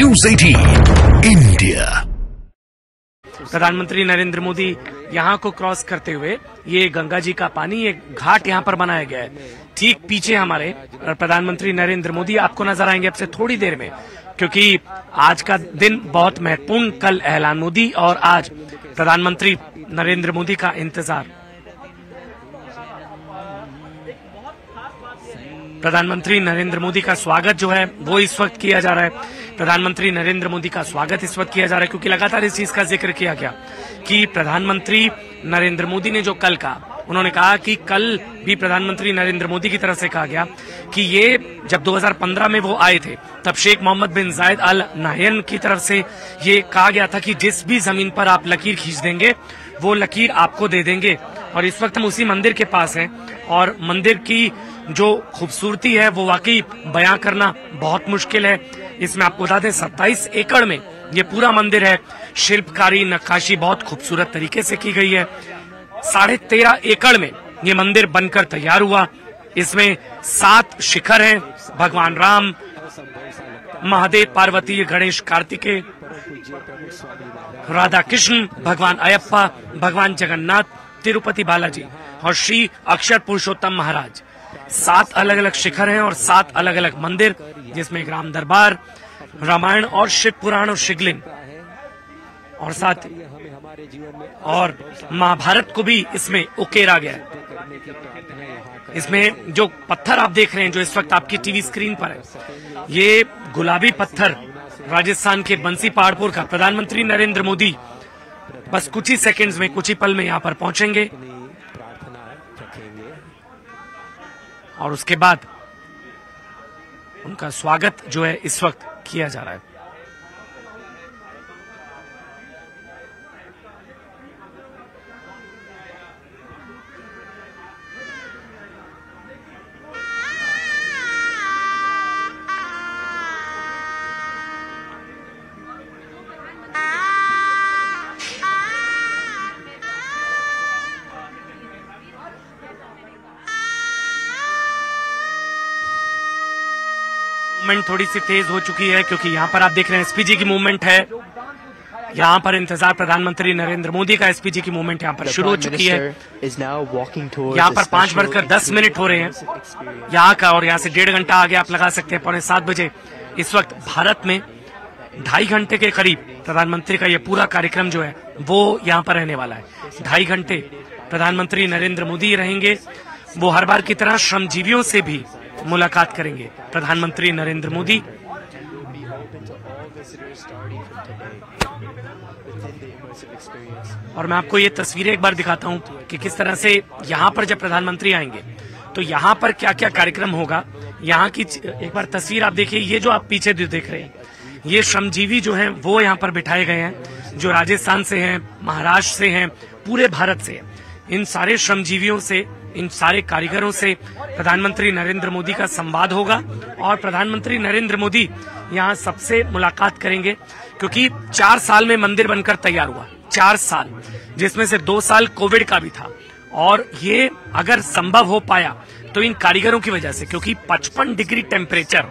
News 18 India. प्रधानमंत्री नरेंद्र मोदी यहाँ को क्रॉस करते हुए ये गंगा जी का पानी, ये घाट यहाँ पर बनाया गया है। ठीक पीछे हमारे प्रधानमंत्री नरेंद्र मोदी आपको नजर आएंगे अब से थोड़ी देर में, क्योंकि आज का दिन बहुत महत्वपूर्ण, कल ऐलान मोदी और आज प्रधानमंत्री नरेंद्र मोदी का इंतजार। प्रधानमंत्री नरेंद्र मोदी का स्वागत जो है वो इस वक्त किया जा रहा है। प्रधानमंत्री नरेंद्र मोदी का स्वागत इस वक्त किया जा रहा है क्योंकि लगातार इस चीज का जिक्र किया गया कि प्रधानमंत्री नरेंद्र मोदी ने जो कल कहा, उन्होंने कहा कि कल भी प्रधानमंत्री नरेंद्र मोदी की तरफ से कहा गया कि ये जब 2015 में वो आए थे तब शेख मोहम्मद बिन जायद अल नाहयान की तरफ से ये कहा गया था कि जिस भी जमीन पर आप लकीर खींच देंगे वो लकीर आपको दे देंगे। और इस वक्त हम उसी मंदिर के पास हैं और मंदिर की जो खूबसूरती है वो वाकई बयां करना बहुत मुश्किल है। इसमें आपको बता दें 27 एकड़ में ये पूरा मंदिर है। शिल्पकारी नक्काशी बहुत खूबसूरत तरीके से की गई है। 13.5 एकड़ में ये मंदिर बनकर तैयार हुआ। इसमें 7 शिखर हैं, भगवान राम, महादेव, पार्वती, गणेश, कार्तिकेय, राधा कृष्ण, भगवान अयप्पा, भगवान जगन्नाथ, तिरुपति बालाजी और श्री अक्षर पुरुषोत्तम महाराज। 7 अलग अलग शिखर हैं और 7 अलग अलग मंदिर, जिसमें राम दरबार, रामायण और शिव पुराण और शिवलिंग और साथ और महाभारत को भी इसमें उकेरा गया है। इसमें जो पत्थर आप देख रहे हैं जो इस वक्त आपकी टीवी स्क्रीन पर है, ये गुलाबी पत्थर राजस्थान के बंसी पहाड़पुर का। प्रधानमंत्री नरेंद्र मोदी बस कुछ ही सेकंड्स में, कुछ ही पल में यहाँ पर पहुंचेंगे और उसके बाद उनका स्वागत जो है इस वक्त किया जा रहा है। मूवमेंट थोड़ी सी तेज हो चुकी है क्योंकि यहाँ पर आप देख रहे हैं एसपीजी की मूवमेंट है। यहाँ पर इंतजार प्रधानमंत्री नरेंद्र मोदी का, एसपीजी की मूवमेंट यहाँ पर शुरू हो चुकी है। यहाँ पर 5:10 हो रहे हैं यहाँ का, और यहाँ से 1.5 घंटा आगे आप लगा सकते हैं 6:45 बजे। इस वक्त भारत में 2.5 घंटे के करीब प्रधानमंत्री का ये पूरा कार्यक्रम जो है वो यहाँ पर रहने वाला है। 2.5 घंटे प्रधानमंत्री नरेंद्र मोदी रहेंगे। वो हर बार की तरह श्रमजीवियों से भी मुलाकात करेंगे प्रधानमंत्री नरेंद्र मोदी। और मैं आपको ये तस्वीरें एक बार दिखाता हूं कि किस तरह से यहाँ पर जब प्रधानमंत्री आएंगे तो यहाँ पर क्या क्या कार्यक्रम होगा। यहाँ की एक बार तस्वीर आप देखिए। ये जो आप पीछे देख रहे हैं, ये श्रमजीवी जो हैं वो यहाँ पर बिठाए गए हैं, जो राजस्थान से हैं, महाराष्ट्र से हैं, पूरे भारत से हैं। इन सारे श्रमजीवियों से, इन सारे कारीगरों से प्रधानमंत्री नरेंद्र मोदी का संवाद होगा और प्रधानमंत्री नरेंद्र मोदी यहाँ सबसे मुलाकात करेंगे क्योंकि 4 साल में मंदिर बनकर तैयार हुआ। 4 साल, जिसमें से 2 साल कोविड का भी था। और ये अगर संभव हो पाया तो इन कारीगरों की वजह से, क्योंकि 55 डिग्री टेम्परेचर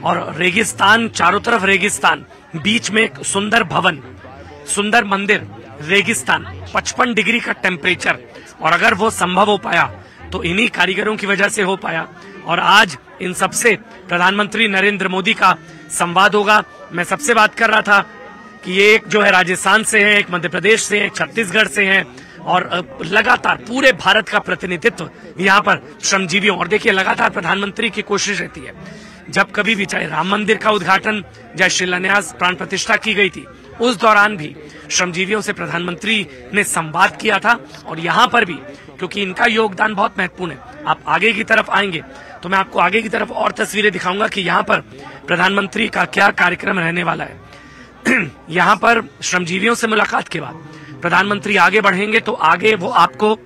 और रेगिस्तान, चारों तरफ रेगिस्तान, बीच में एक सुंदर भवन, सुंदर मंदिर, रेगिस्तान, 55 डिग्री का टेम्परेचर, और अगर वो संभव हो पाया तो इन्हीं कारीगरों की वजह से हो पाया। और आज इन सबसे प्रधानमंत्री नरेंद्र मोदी का संवाद होगा। मैं सबसे बात कर रहा था कि ये एक जो है राजस्थान से है, एक मध्य प्रदेश से है, एक छत्तीसगढ़ से है, और लगातार पूरे भारत का प्रतिनिधित्व यहाँ पर श्रमजीवियों। और देखिए लगातार प्रधानमंत्री की कोशिश रहती है, जब कभी भी चाहे राम मंदिर का उद्घाटन या शिलान्यास, प्राण प्रतिष्ठा की गई थी, उस दौरान भी श्रमजीवियों से प्रधानमंत्री ने संवाद किया था। और यहाँ पर भी, क्योंकि इनका योगदान बहुत महत्वपूर्ण है। आप आगे की तरफ आएंगे तो मैं आपको आगे की तरफ और तस्वीरें दिखाऊंगा कि यहाँ पर प्रधानमंत्री का क्या कार्यक्रम रहने वाला है। यहाँ पर श्रमजीवियों से मुलाकात के बाद प्रधानमंत्री आगे बढ़ेंगे तो आगे वो आपको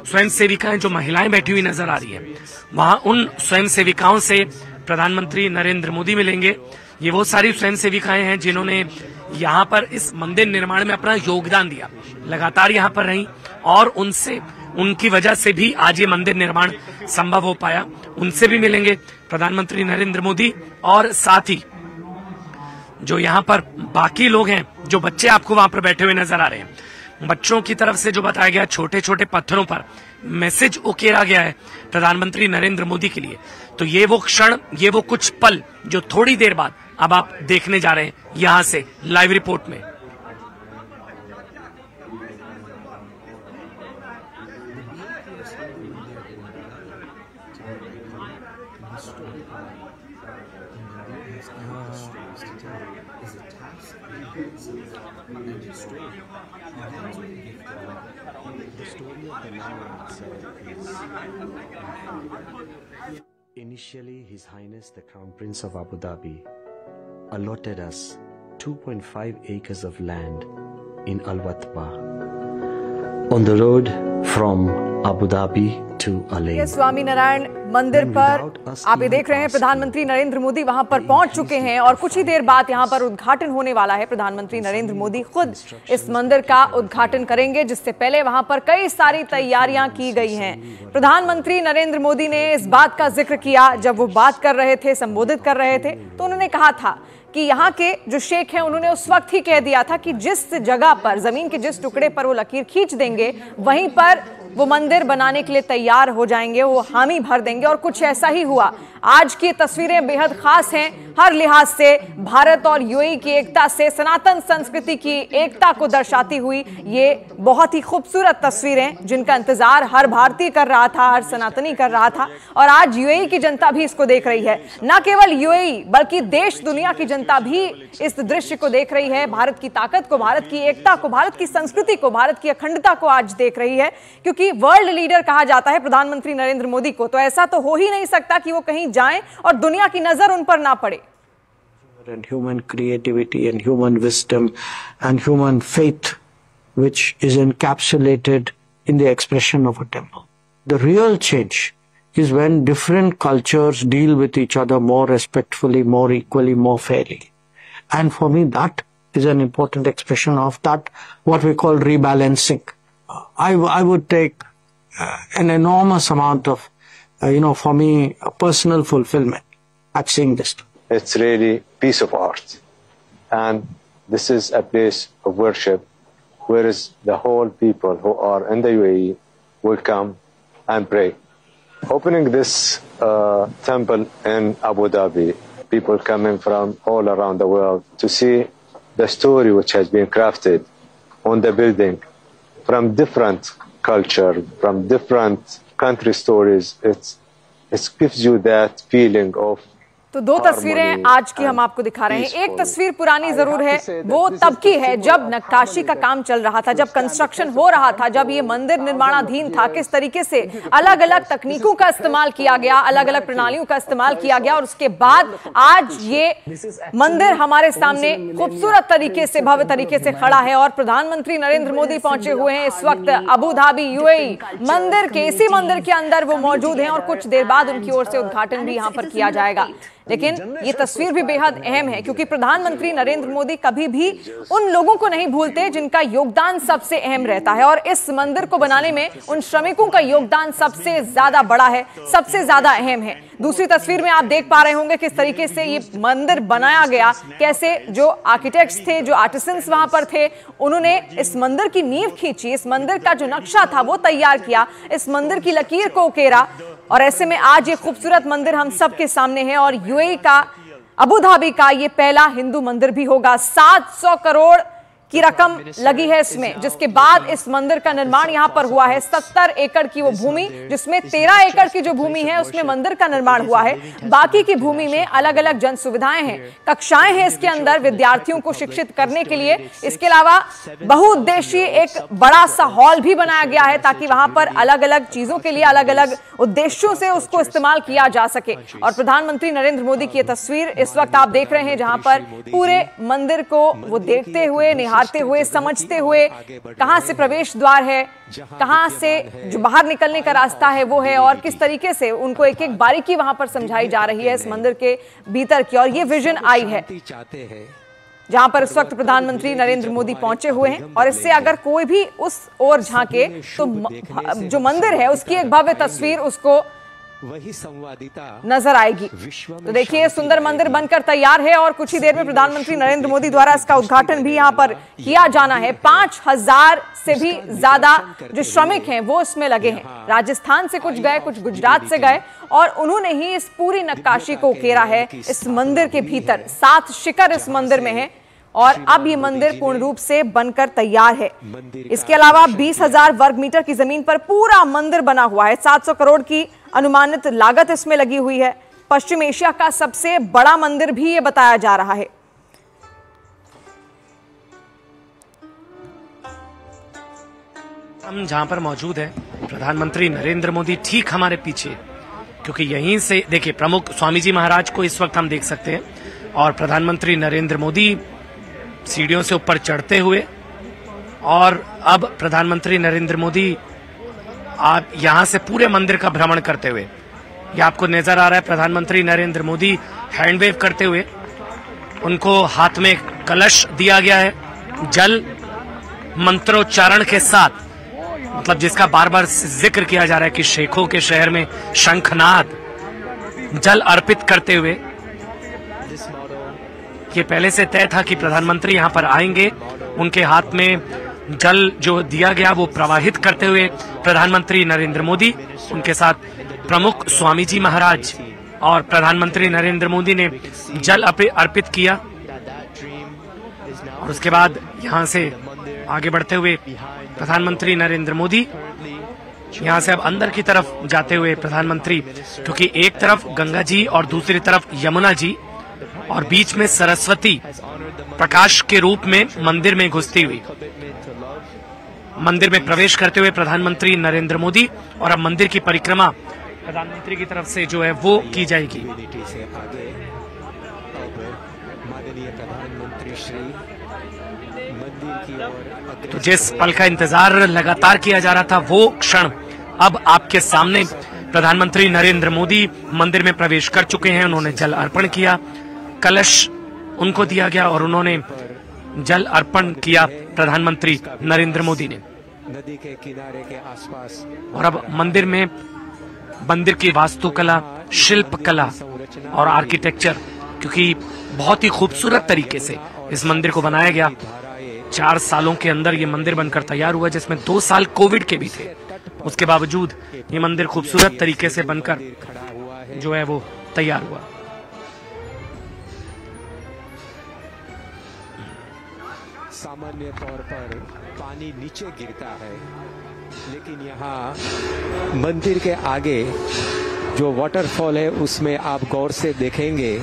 स्वयं सेविकाएं, जो महिलाएं बैठी हुई नजर आ रही है, वहां उन स्वयं सेविकाओं से प्रधानमंत्री नरेंद्र मोदी मिलेंगे। ये वो सारी स्वयं सेविकाएं हैं जिन्होंने यहाँ पर इस मंदिर निर्माण में अपना योगदान दिया, लगातार यहाँ पर रही और उनसे, उनकी वजह से भी आज ये मंदिर निर्माण संभव हो पाया। उनसे भी मिलेंगे प्रधानमंत्री नरेंद्र मोदी और साथ ही जो यहाँ पर बाकी लोग हैं, जो बच्चे आपको वहां पर बैठे हुए नजर आ रहे हैं, बच्चों की तरफ से जो बताया गया, छोटे छोटे पत्थरों पर मैसेज उकेरा गया है प्रधानमंत्री नरेंद्र मोदी के लिए। तो ये वो क्षण, ये वो कुछ पल जो थोड़ी देर बाद अब आप देखने जा रहे हैं यहां से लाइव रिपोर्ट में। Initially, His Highness the Crown Prince of Abu Dhabi allotted us 2.5 acres of land in Al Watba on the road from Abu Dhabi to Al-Ain. Swami Narayan मंदिर पर आप ये देख रहे हैं प्रधानमंत्री नरेंद्र मोदी वहां पर पहुंच चुके हैं और कुछ ही देर बाद यहां पर उद्घाटन होने वाला है। प्रधानमंत्री नरेंद्र मोदी खुद इस मंदिर का उद्घाटन करेंगे, जिससे पहले वहां पर कई सारी तैयारियां की गई हैं। प्रधानमंत्री नरेंद्र मोदी ने इस बात का जिक्र किया जब वो बात कर रहे थे, संबोधित कर रहे थे, तो उन्होंने कहा था कि यहाँ के जो शेख हैं उन्होंने उस वक्त ही कह दिया था कि जिस जगह पर, जमीन के जिस टुकड़े पर वो लकीर खींच देंगे वहीं पर वो मंदिर बनाने के लिए तैयार हो जाएंगे, वो हामी भर देंगे। और कुछ ऐसा ही हुआ। आज की तस्वीरें बेहद खास हैं हर लिहाज से। भारत और यूएई की एकता से, सनातन संस्कृति की एकता को दर्शाती हुई ये बहुत ही खूबसूरत तस्वीरें जिनका इंतजार हर भारतीय कर रहा था, हर सनातनी कर रहा था। और आज यूएई की जनता भी इसको देख रही है। न केवल यूएई बल्कि देश दुनिया की जनता भी इस दृश्य को देख रही है। भारत की ताकत को, भारत की एकता को, भारत की संस्कृति को, भारत की अखंडता को आज देख रही है। क्योंकि वर्ल्ड लीडर कहा जाता है प्रधानमंत्री नरेंद्र मोदी को, तो ऐसा तो हो ही नहीं सकता कि वो कहीं जाएं और दुनिया की नजर उन पर ना पड़े। And human creativity and human wisdom and human faith, which is encapsulated in the expression of a temple. The real change is when different cultures deal with each other more respectfully, more equally, more fairly. And for me, that is an important expression of that, what we call rebalancing. I would take an enormous amount of, for me, a personal fulfillment at seeing this. It's really piece of art, and this is a place of worship, whereas the whole people who are in the UAE will come and pray. Opening this temple in Abu Dhabi, people coming from all around the world to see the story which has been crafted on the building from different culture, from different country stories. It gives you that feeling of तो दो तस्वीरें आज की हम आपको दिखा रहे हैं। एक तस्वीर पुरानी जरूर है, वो तब की है जब नक्काशी का काम चल रहा था, जब कंस्ट्रक्शन हो रहा था, जब ये मंदिर निर्माणाधीन था। किस तरीके से अलग अलग तकनीकों का इस्तेमाल किया गया, अलग अलग प्रणालियों का इस्तेमाल किया गया, और उसके बाद आज ये मंदिर हमारे सामने खूबसूरत तरीके से, भव्य तरीके से खड़ा है। और प्रधानमंत्री नरेंद्र मोदी पहुंचे हुए हैं इस वक्त अबू धाबी यूएई मंदिर के, इसी मंदिर के अंदर वो मौजूद हैं और कुछ देर बाद उनकी ओर से उद्घाटन भी यहां पर किया जाएगा। लेकिन ये तस्वीर भी बेहद अहम है क्योंकि प्रधानमंत्री नरेंद्र मोदी कभी भी उन लोगों को नहीं भूलते जिनका योगदान सबसे अहम रहता है, और इस मंदिर को बनाने में उन श्रमिकों का योगदान सबसे ज्यादा बड़ा है, सबसे ज्यादा अहम है। दूसरी तस्वीर में आप देख पा रहे होंगे किस तरीके से ये मंदिर बनाया गया, कैसे जो आर्किटेक्ट्स थे, जो आर्टिसंस वहां पर थे, उन्होंने इस मंदिर की नींव खींची, इस मंदिर का जो नक्शा था वो तैयार किया, इस मंदिर की लकीर को उकेरा। और ऐसे में आज ये खूबसूरत मंदिर हम सबके सामने है और यूएई का, अबू धाबी का ये पहला हिंदू मंदिर भी होगा। 700 करोड़ की रकम लगी है इसमें, जिसके बाद इस मंदिर का निर्माण यहां पर हुआ है। 70 एकड़ की वो भूमि, जिसमें 13 एकड़ की जो भूमि है उसमें मंदिर का निर्माण हुआ है। बाकी की भूमि में अलग अलग जन सुविधाएं हैं, कक्षाएं हैं इसके अंदर विद्यार्थियों को शिक्षित करने के लिए। इसके अलावा बहुउद्देशीय एक बड़ा सा हॉल भी बनाया गया है ताकि वहां पर अलग अलग चीजों के लिए, अलग अलग उद्देश्यों से उसको इस्तेमाल किया जा सके। और प्रधानमंत्री नरेंद्र मोदी की तस्वीर इस वक्त आप देख रहे हैं जहां पर पूरे मंदिर को वो देखते हुए, निहारते हुए, समझते हुए, कहां से प्रवेश द्वार है, कहां से जो बाहर निकलने का रास्ता है वो है, और किस तरीके से उनको एक एक बारीकी वहां पर समझाई जा रही है इस मंदिर के भीतर की। और ये विजन आई है जहां पर इस वक्त प्रधानमंत्री नरेंद्र मोदी पहुंचे हुए हैं। और इससे अगर कोई भी उस ओर झांके तो जो मंदिर है उसकी एक भव्य तस्वीर उसको वही संवादिता नजर आएगी। तो देखिए, सुंदर मंदिर बनकर तैयार है और कुछ ही देर में प्रधानमंत्री नरेंद्र मोदी द्वारा इसका उद्घाटन भी यहां पर किया जाना है। 5000 से भी ज्यादा जो श्रमिक हैं वो इसमें लगे हैं। राजस्थान से कुछ गए, कुछ गुजरात से गए और उन्होंने ही इस पूरी नक्काशी को उकेरा है इस मंदिर के भीतर। 7 शिखर इस मंदिर में है और अब ये मंदिर पूर्ण रूप से बनकर तैयार है। इसके अलावा 20,000 वर्ग मीटर की जमीन पर पूरा मंदिर बना हुआ है। 700 करोड़ की अनुमानित लागत इसमें लगी हुई है। पश्चिम एशिया का सबसे बड़ा मंदिर भी ये बताया जा रहा है। हम जहां पर मौजूद हैं, प्रधानमंत्री नरेंद्र मोदी ठीक हमारे पीछे, क्योंकि यहीं से देखिए प्रमुख स्वामी जी महाराज को इस वक्त हम देख सकते हैं और प्रधानमंत्री नरेंद्र मोदी सीढ़ियों से ऊपर चढ़ते हुए, और अब प्रधानमंत्री नरेंद्र मोदी आप यहां से पूरे मंदिर का भ्रमण करते हुए, ये आपको नजर आ रहा है प्रधानमंत्री नरेंद्र मोदी हैंड वेव करते हुए। उनको हाथ में कलश दिया गया है जल मंत्रोच्चारण के साथ, मतलब जिसका बार बार जिक्र किया जा रहा है कि शेखों के शहर में शंखनाद, जल अर्पित करते हुए। ये पहले से तय था कि प्रधानमंत्री यहां पर आएंगे, उनके हाथ में जल जो दिया गया वो प्रवाहित करते हुए प्रधानमंत्री नरेंद्र मोदी, उनके साथ प्रमुख स्वामी जी महाराज और प्रधानमंत्री नरेंद्र मोदी ने जल अर्पित किया। और उसके बाद यहां से आगे बढ़ते हुए प्रधानमंत्री नरेंद्र मोदी यहां से अब अंदर की तरफ जाते हुए प्रधानमंत्री, क्योंकि एक तरफ गंगा जी और दूसरी तरफ यमुना जी और बीच में सरस्वती प्रकाश के रूप में मंदिर में घुसती हुई, मंदिर में प्रवेश करते हुए प्रधानमंत्री नरेंद्र मोदी, और अब मंदिर की परिक्रमा प्रधानमंत्री की तरफ से जो है वो की जाएगी। तो जिस पल का इंतजार लगातार किया जा रहा था वो क्षण अब आपके सामने प्रधानमंत्री नरेंद्र मोदी मंदिर में प्रवेश कर चुके हैं। उन्होंने जल अर्पण किया, कलश उनको दिया गया और उन्होंने जल अर्पण किया प्रधानमंत्री नरेंद्र मोदी ने। नदी के किनारे के आसपास और अब मंदिर में मंदिर की वास्तुकला, शिल्प कला और आर्किटेक्चर, क्योंकि बहुत ही खूबसूरत तरीके से इस मंदिर को बनाया गया। 4 सालों के अंदर ये मंदिर बनकर तैयार हुआ, जिसमें 2 साल कोविड के भी थे। उसके बावजूद ये मंदिर खूबसूरत तरीके से बनकर जो है वो तैयार हुआ। सामान्य तौर पर पानी नीचे गिरता है, लेकिन यहाँ मंदिर के आगे जो वाटरफॉल है उसमें आप गौर से देखेंगे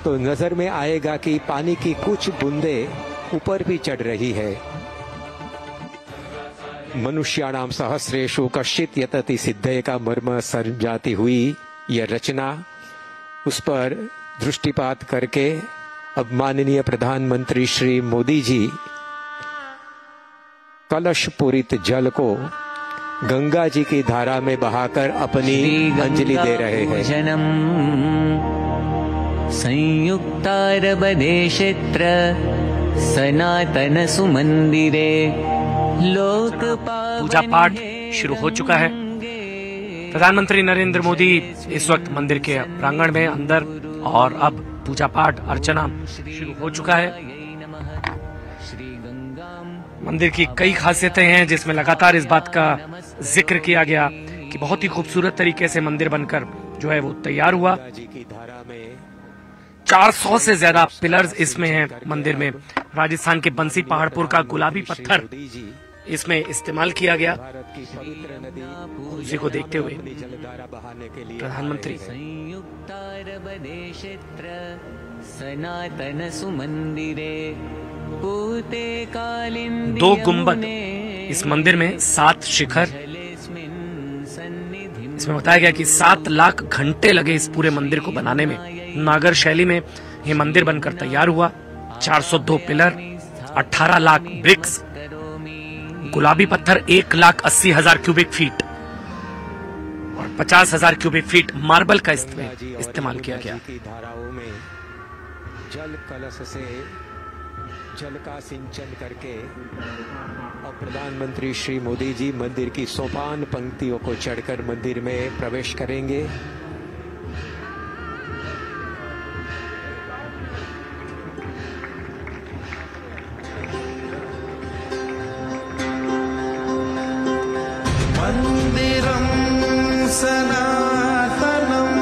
तो नजर में आएगा कि पानी की कुछ बूंदें ऊपर भी चढ़ रही है। मनुष्याणाम सहस्रेषु कश्चित् यतति सिद्धये का मर्म समझाती हुई यह रचना, उस पर दृष्टिपात करके अब माननीय प्रधानमंत्री श्री मोदी जी कलश पूरित जल को गंगा जी की धारा में बहाकर अपनी अंजलि दे रहे हैं। संयुक्तारब देशत्र सनातन सुमंदिरे लोक पूजा पाठ शुरू हो चुका है। प्रधानमंत्री नरेंद्र मोदी इस वक्त मंदिर के प्रांगण में अंदर, और अब पूजा पाठ अर्चना शुरू हो चुका है। मंदिर की कई खासियतें हैं जिसमें लगातार इस बात का जिक्र किया गया कि बहुत ही खूबसूरत तरीके से मंदिर बनकर जो है वो तैयार हुआ। 400 से ज्यादा पिलर्स इसमें हैं मंदिर में। राजस्थान के बंसी पहाड़पुर का गुलाबी पत्थर इसमें इस्तेमाल किया गया। उसी को देखते हुए प्रधानमंत्री सनातन सुमंदिरे 2 गुंबद इस मंदिर में, 7 शिखर। इसमें बताया गया कि 7 लाख घंटे लगे इस पूरे मंदिर को बनाने में। नागर शैली में ये मंदिर बनकर तैयार हुआ। 402 पिलर, 18 लाख ब्रिक्स, गुलाबी पत्थर 1,80,000 क्यूबिक फीट और 50,000 क्यूबिक फीट मार्बल का इस्तेमाल किया गया। जल कलश से जल का सिंचन करके और प्रधानमंत्री श्री मोदी जी मंदिर की सोपान पंक्तियों को चढ़कर मंदिर में प्रवेश करेंगे। मंदिरम सनातनम।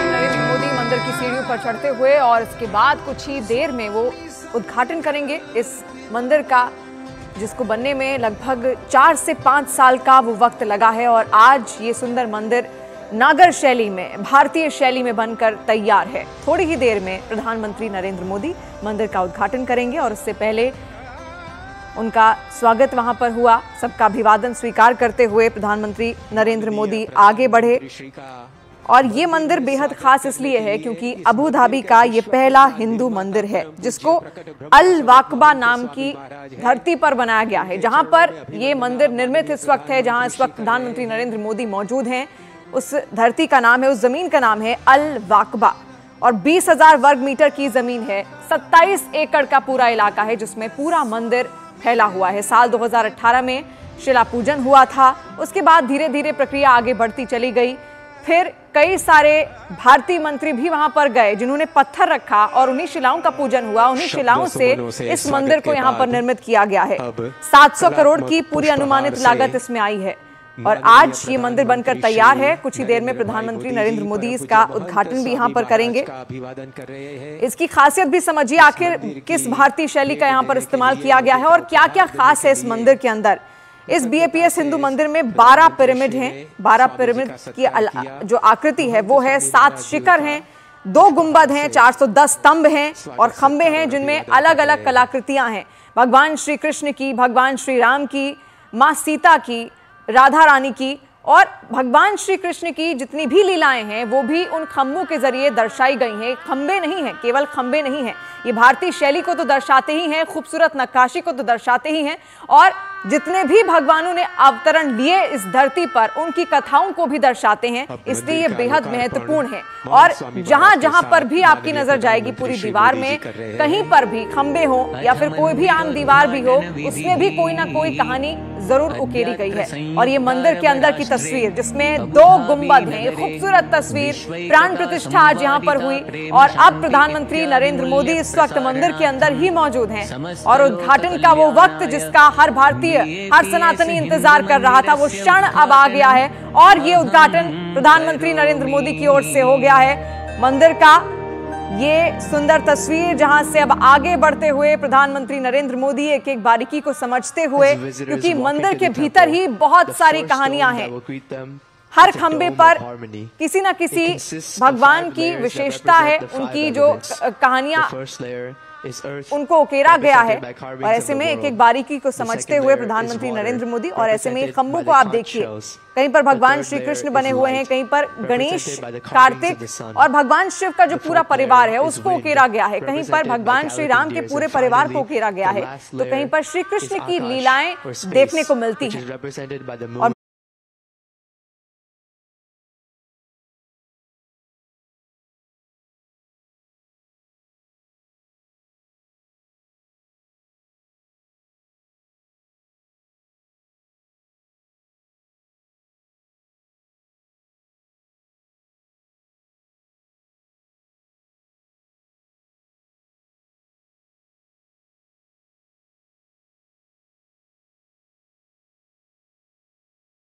नरेंद्र मोदी मंदिर की सीढ़ियों पर चढ़ते हुए और इसके बाद कुछ ही देर में वो उद्घाटन करेंगे इस मंदिर का, जिसको बनने में लगभग 4 से 5 साल का वो वक्त लगा है। और आज ये सुंदर मंदिर नागर शैली में, भारतीय शैली में बनकर तैयार है। थोड़ी ही देर में प्रधानमंत्री नरेंद्र मोदी मंदिर का उद्घाटन करेंगे और उससे पहले उनका स्वागत वहां पर हुआ। सबका अभिवादन स्वीकार करते हुए प्रधानमंत्री नरेंद्र मोदी आगे बढ़े। और ये मंदिर बेहद खास इसलिए है क्योंकि अबू धाबी का ये पहला हिंदू मंदिर है जिसको अल वाकबा नाम की धरती पर बनाया गया है। जहां पर ये मंदिर निर्मित इस वक्त है, जहां इस वक्त प्रधानमंत्री नरेंद्र मोदी मौजूद हैं, उस धरती का नाम है, उस जमीन का नाम है अल वाकबा। और 20,000 वर्ग मीटर की जमीन है, 27 एकड़ का पूरा इलाका है जिसमें पूरा मंदिर फैला हुआ है। साल 2018 में शिला पूजन हुआ था। उसके बाद धीरे धीरे प्रक्रिया आगे बढ़ती चली गई। फिर कई सारे भारतीय मंत्री भी वहां पर गए जिन्होंने पत्थर रखा और उन्हीं शिलाओं का पूजन हुआ। उन्हीं शिलाओं से इस मंदिर को यहां पर निर्मित किया गया है। 700 करोड़ की पूरी अनुमानित लागत इसमें आई है और आज ये मंदिर बनकर तैयार है। कुछ ही देर में प्रधानमंत्री नरेंद्र मोदी इसका उद्घाटन भी यहां पर करेंगे। इसकी खासियत भी समझिए, आखिर किस भारतीय शैली का यहां पर इस्तेमाल किया गया है और क्या क्या खास है इस मंदिर के अंदर। इस BAPS हिंदू मंदिर में 12 पिरामिड हैं। 12 पिरामिड की जो आकृति है वो है, 7 शिखर हैं, 2 गुंबद हैं, 410 स्तंभ हैं और खंबे हैं जिनमें अलग अलग कलाकृतियां हैं। भगवान श्री कृष्ण की, भगवान श्री राम की, माँ सीता की, राधा रानी की और भगवान श्री कृष्ण की जितनी भी लीलाएं हैं वो भी उन खंबों के जरिए दर्शाई गई हैं। खंबे नहीं हैं, केवल खंबे नहीं हैं, ये भारतीय शैली को तो दर्शाते ही हैं, खूबसूरत नक्काशी को तो दर्शाते ही हैं और जितने भी भगवानों ने अवतरण लिए इस धरती पर उनकी कथाओं को भी दर्शाते हैं। इसलिए ये बेहद महत्वपूर्ण है। और जहां जहां पर भी आपकी नजर जाएगी पूरी दीवार में, कहीं पर भी खंबे हो या फिर कोई भी आम दीवार भी हो, उसमें भी कोई ना कोई कहानी जरूर उकेरी गई है। और ये मंदिर के अंदर की तस्वीर जिसमें 2 गुंबद हैं, खूबसूरत तस्वीर, प्राण प्रतिष्ठा आज यहाँ पर हुई और अब प्रधानमंत्री नरेंद्र मोदी इस वक्त मंदिर के अंदर ही मौजूद हैं और उद्घाटन का वो वक्त जिसका हर भारतीय, हर सनातनी इंतजार कर रहा था, वो क्षण अब आ गया है और ये उद्घाटन प्रधानमंत्री नरेंद्र मोदी की ओर से हो गया है। मंदिर का ये सुंदर तस्वीर जहां से अब आगे बढ़ते हुए प्रधानमंत्री नरेंद्र मोदी एक एक बारीकी को समझते हुए, क्योंकि मंदिर के भीतर ही बहुत सारी कहानियां हैं। हर खंबे पर किसी ना किसी भगवान की विशेषता है, उनकी जो कहानियां उनको उकेरा गया है। और ऐसे में एक एक बारीकी को समझते हुए प्रधानमंत्री नरेंद्र मोदी, और ऐसे में खंभों को आप देखिए, कहीं पर भगवान श्री कृष्ण बने हुए हैं, कहीं पर गणेश, कार्तिक और भगवान शिव का जो पूरा परिवार है उसको उकेरा गया है, कहीं पर भगवान श्री राम के पूरे परिवार को उकेरा गया है, तो कहीं पर श्री कृष्ण की लीलाएं देखने को मिलती हैं। और